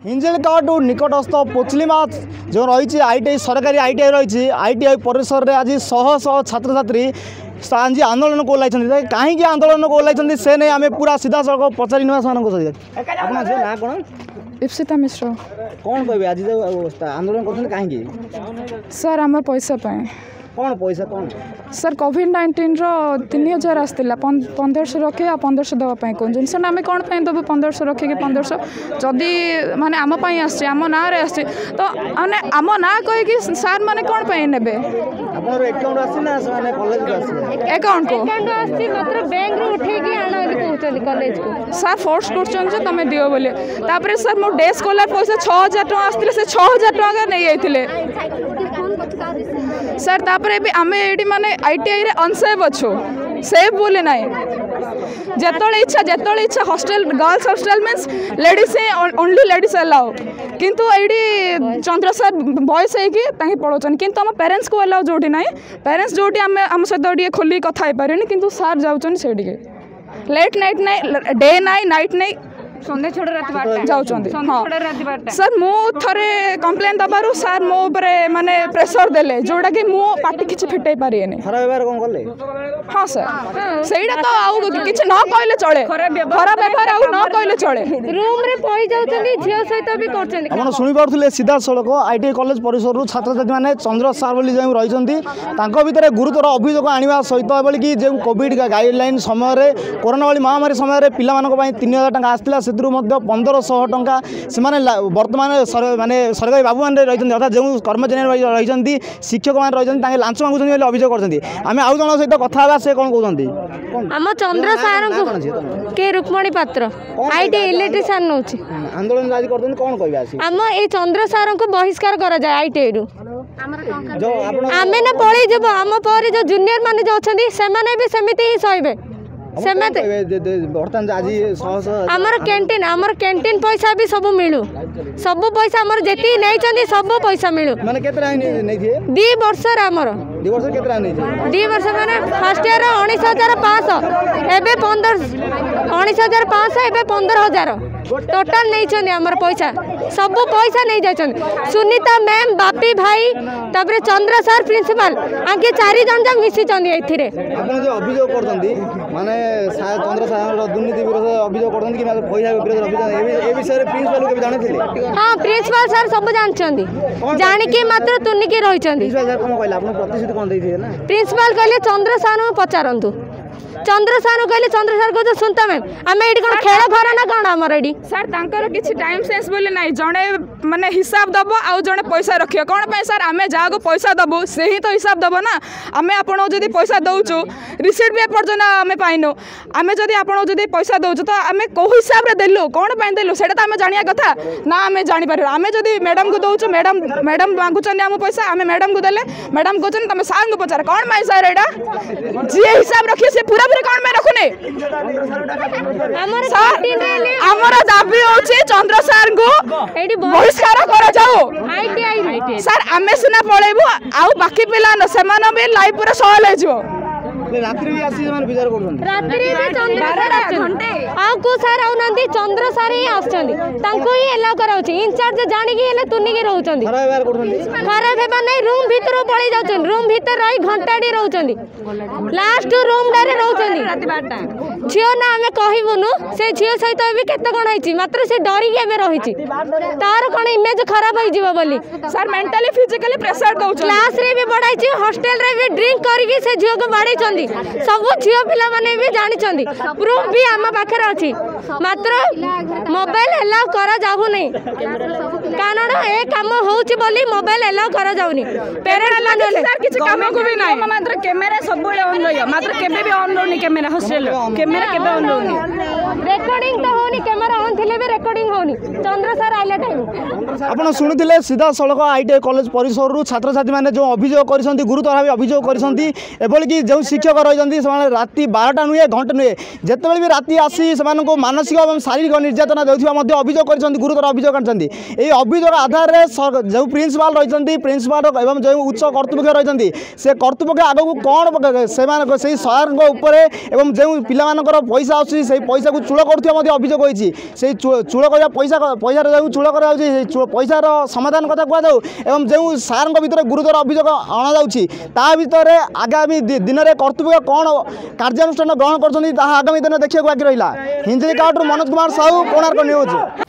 हिंजिलकाटू निकटस्थ पोचलीमा जो रही आईटीआई सरकारी आईटीआई रही आईटीआई परिसर में आज शह शह छात्र छात्री आज आंदोलन को ओह्लाई कहीं आंदोलन को ओह्लाई से नहीं आम पूरा सीधा सड़क पचारि ना कौन इप्सिता मिश्र कौन कहे आज आंदोलन कर कहीं सर आम पैसा पाए कौन पैसा कौन सर कोविड-19 3000 आसला 1500 रखे 1500 दवापाई कहते सर आम कौन देव 1500 रखिक 1500 जदि माने आम आम ना तो मैंने आम ना कहीकि सार मैंने कौन ने अकाउंट को सार फोर्स कर तुम दियो बोले तापर सर मो डे स्कॉलर पैसा 6000 टका आसते से 6000 टका नहीं जाते सर तापर भी आम ये माने आईटीआई रे अनसेफ अच्छो सेफ बोले ना जिते इच्छा hostel girls hostel means ladies only ladies allow किंतु ये चंद्र सर बॉयज है पढ़ाऊँ किंतु आम पेरेंट्स को अलाउ जोटी ना पेरेंट्स जोटी आम सहित खोल कथा पारे किंतु सार जाऊँ से लेट नाइट नहीं डे नाई नाइट नहीं संध्या छोड़ रात जाऊँ हाँ सर मु थे कम्प्लेन दबार सार मो माने प्रेसर देले जोड़ा कि मु पार्टी किसी फिटे पारे हाँ सर से तो आउ किसी न कहले चले खराब व्यवहार आउ न कहले चले रूम रे पई जाउछनी झियो सहित भी करछनी आपण सुनि पारुथिले सीधा सड़क आईटीआई कॉलेज परिसर रु छात्र छात्री माने चंद्र सार बोली जो रही तांको भितर गुरुतर अभियोग आनिबा सहित एबल कि जे कोविड गाइडलाइन समय रे कोरोना वाली महामारी समय रे पिला मानको पई 3000 टका आस्तिला सेतरु मध्ये 1500 टका से वर्तमान माने सरकारी बाबू मैंने रही अर्थात जो कर्मचारी रही शिक्षक मैंने रही लांच मांगुं अभियोग कर आम आउ जन सहित कथा से कौन कहते आम चंद्र सार के रुक्मणी पात्र आईटीआई इलेक्ट्रिशियन नौ आंदोलन आज कर कौन कह आम ये चंद्र सार को बहिष्कार करा जाए आईटीआई रु आमे ना पळै जब आम पर जो जूनियर माने जो अछंती सेमाने भी सेमिति ही सहिबे आमर कैंटीन पैसा भी सब मिलू सब पैसा आमर जेती नहीं सब पैसा मिलू माने केतरा नै थिए 2 वर्ष रे आमर 2 वर्ष केतरा नै थिए 2 वर्ष माने फर्स्ट ईयर 19500 एबे 19500 एबे 15000 टोटल नहीं छन आमर पैसा सब पैसा नहीं जाछन सुनीता मैम बापी भाई तबरे चंद्र सर प्रिंसिपल आके 4 जन जा मिसी छन एथिरे आपण जो अभियोग करतंदी माने चंद्र सार दुर्नीति विरोध अभियोग करतंदी कि पैसा विरोध अभियोग ए विषय रे प्रिंसिपल के जाने थिले हां प्रिंसिपल सर सब जानछंदी जानि के मात्र तुनी के रहिछंदी प्रिंसिपल सर कोन कहला आपण प्रतिश्रुति कोन दैथिए ना प्रिंसिपल कहले चंद्र सार पचारंतु चंद्र सार कहले चंद्र सार को सुनता मैम आम ये कौन खेल घर ना कौन आम ये सर तांकर किसी टाइम सेंस बोले ना जड़े माने हिसाब दब आउ जड़े पैसा रखिए कौन पे सर आम जहाँ को पैसा दबु से ही तो हिसाब दब ना आम आपको जब पैसा दौचु रिसीट भी एपर्तन आम पाइनु आम जब आपको जब पैसा दौचु तो आम कौ हिसाब से देलु कौन पे देलु से आम जाना कथा ना आम जापर आम जब मैडम को दौचु मैडम मांगुन आम पैसा आम मैडम को देले मैडम कहते तुम सार को पचार कौन पाई सर यहाँ जी हिसाब रखिए से पूरा कौन मैं रखुने हमर दाबी होची चंद्र सार को बहिष्कार करा जाओ आईटीआई सर आमे सिना पळेबु आउ बाकी पिला न सेमान भी लाइफ पूरा सहल हे जो रात्रि भी आसी जमान विचार करछन रात्रि भी चंद्र सार घंटे आ को सर आउ नंदी चंद्र सार ही आछछंदी तांको ही एला कराउछि इंचार्ज जानि कि एले तुनी के रहउछंदी खराब व्यवहार करछन खराब हेबा नै रूम भीतर पळै जाउछन रूम भीतर रही घंटाडी रहउछंदी लास्ट रूम डारे रहउछंदी राति 12टा झियो ना हमें कहबुनु से झियो सहित भी केते कोन आइछि मात्र से डरी के एबे रहिछि तार कोन इमेज खराब होई जिवो बोली सर मेंटली फिजिकली प्रेशर दउछ क्लास रे भी बढ़ाइछि हॉस्टल रे भी ड्रिंक करके से झियो को बाड़ैछंदी सब झियो पिला माने भी जानिछंदी प्रूफ भी आम पाखे अछि मात्र मोबाइल एलाउ करा जाऊ नै कारण ए काम होउछि बोली मोबाइल एलाउ करा जाउनी पेरेंट्स माने सर किछ काम को भी नाही मात्र कैमरा सब बेले ऑन रहियो मात्र केबे भी ऑन रहनी कैमरा हॉस्टल कैमरा केबे ऑन रहनी रेकॉर्डिंग तो होनी कैमरा ऑन थिले भी रेकॉर्डिंग होनी चंद्र सर आइला टाइम आपण सुनिथिले सीधा सड़क आईटीआई कॉलेज परिसर रु छात्र छात्री माने जो अभियोग करिसंती गुरुतर भाव अभियोग करिसंती एबल कि जो शिक्षक रही राति 12टा नुहे घंटे नुहे जिते भी राति आसी से मानसिक और शारीरिक निर्यातना देउथिबा अभियोग कर गुरुतर अभियोग कर अभियोग आधार में जो प्रिंसिपाल रही प्रिंसिपाल एवं जो उच्च कर्तृपक्ष रही से कर्तृपक्ष आगक कौन से सार एवं जो पिला पैसा आसी पैसा को चूल कर अभियोग होती चूल कर पैसा पैसा चूल ଠୁଳ कराଯାଉଛି पैसार समाधान कथा कहु एवं जो सार भितर गुरुतर अभियोग अणाଯାଉଛି ता भितर आगामी दिन में कर्तृपक्ष कौन कार्यानुष्ठान ग्रहण कर आगामी दिन देखा बाकी रहा हिंदी काउंटर मनोज कुमार साहू कोणार्क न्यूज।